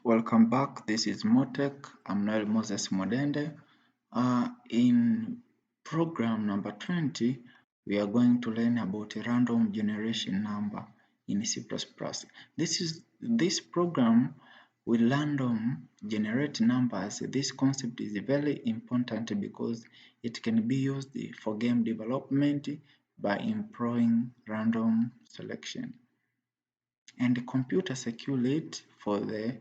Welcome back. This is MoTech. I'm Noel Mwadende. In program number 20, we are going to learn about a random generation number in C++. This program will random generate numbers. This concept is very important because it can be used for game development by employing random selection and computer security for the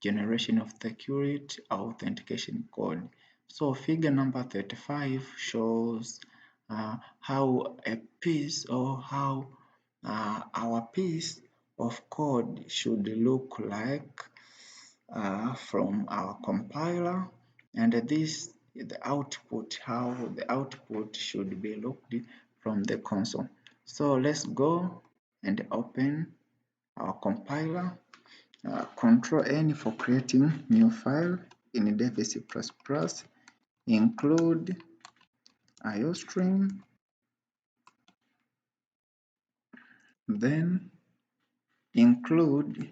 generation of security authentication code. So figure number 35 shows how a piece or how our piece of code should look like from our compiler, and this is the output, how the output should be looked from the console. So let's go and open our compiler. Control N for creating new file in Dev C++, include iostream, then include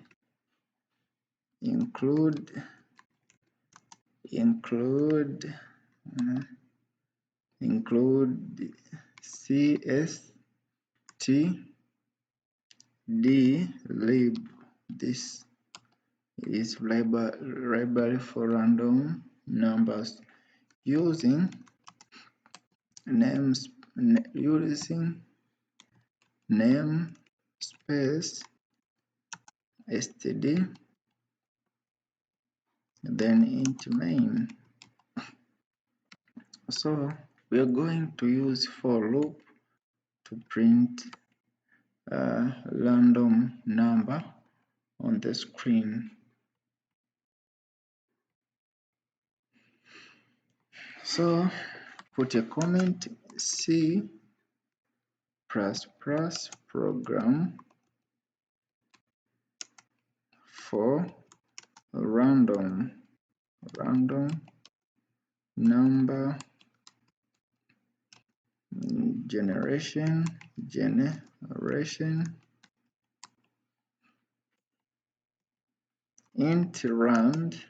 cstdlib. This is library for random numbers using namespace std, then int main. So we are going to use for loop to print a random number on the screen. So put a comment: C++ program for random number generation int rand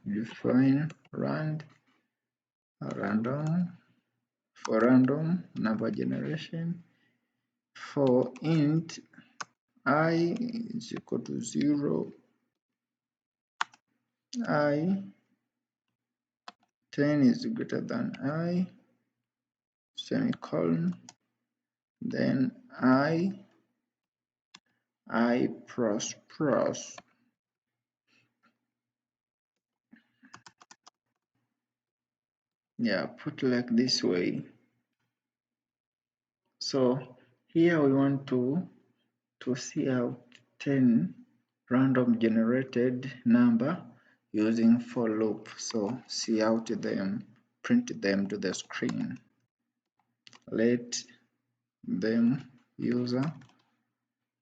define random for random number generation for int I is equal to 0, I 10 is greater than I, semicolon, then I plus. Yeah, put like this way. So here we want to see out 10 random generated number using for loop. So see out them, print them to the screen. Let them user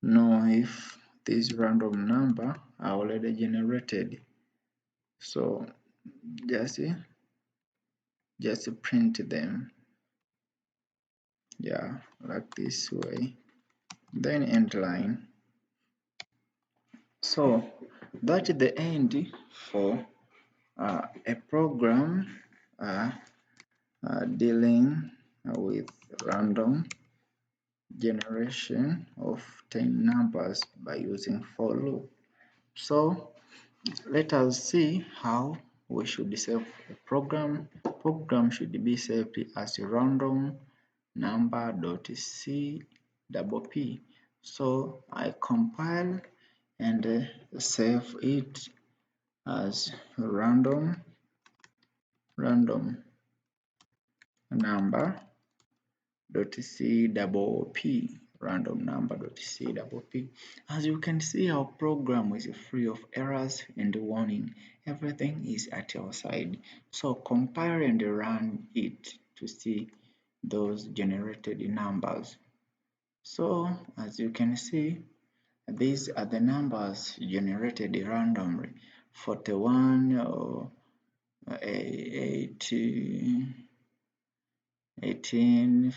know if this random number are already generated. So just print them, yeah, like this way, then end line. So that's the end for a program dealing with random generation of 10 numbers by using for loop. So let us see how we should save a program. Program should be saved as random number.cpp. So I compile and save it as random number.cpp, random number.cpp. As you can see, our program is free of errors and warning. Everything is at your side. So compile and run it to see those generated numbers. So as you can see, these are the numbers generated randomly: 41 or 18,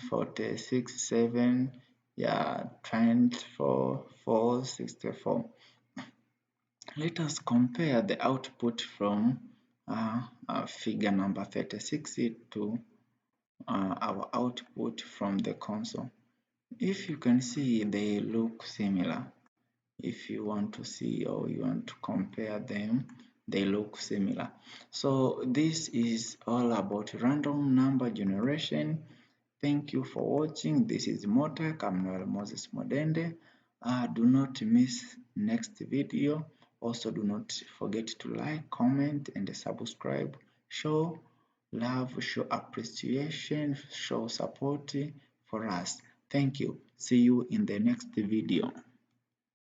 46, 7, Yeah, 24,464. Let us compare the output from figure number 36 to our output from the console. If you can see, they look similar. If you want to see or you want to compare them, they look similar. So this is all about random number generation. Thank you for watching. This is MoTech. I'm Noel Mwadende. Do not miss next video. Also, do not forget to like, comment, and subscribe. Show love, show appreciation, show support for us. Thank you. See you in the next video.